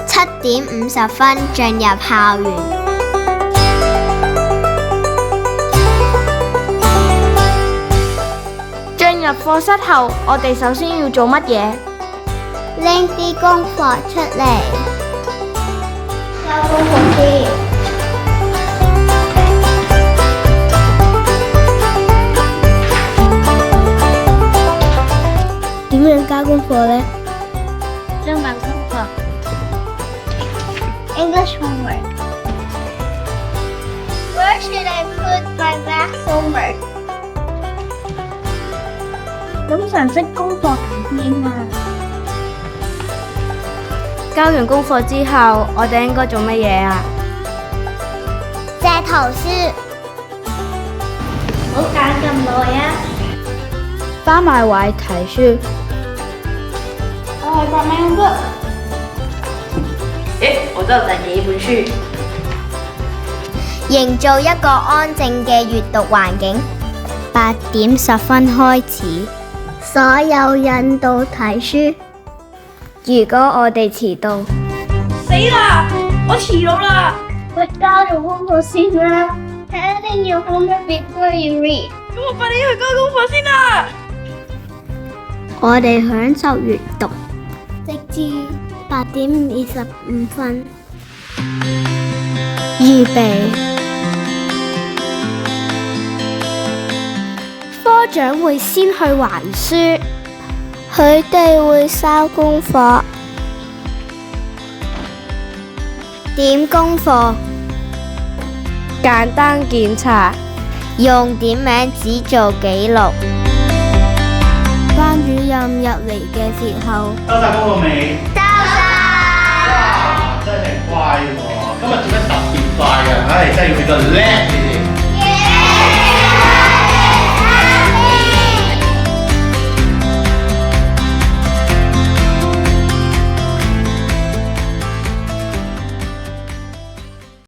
7:50進入校園。進入課室後，我哋首先要做乜嘢？拎啲功課出嚟，交功課先。點樣交功課呢？中文功課 English homework. Where should I put my math homework? 咁常識功課點啊？交完功課之後，我哋應該做乜嘢啊？借圖書，唔好揀咁耐啊！翻埋位睇書。我係白名筆。我都有第幾本書。營造一個安靜嘅閱讀環境。8:10開始，所有引導睇書。如果我哋遲到，死啦！我遲到啦！喂，交咗功課先啦。Turn in your homework before you read。咁我快啲去交功課先啦！我哋享受閱讀，直至8:25。預備。科長會先去還書，佢哋會收功課，點功課，簡單檢查，用點名紙做記錄。班主任入嚟嘅時候，收晒功課未？收晒。哇，真係乖喎！今日做得特別快嘅，真係要俾個叻你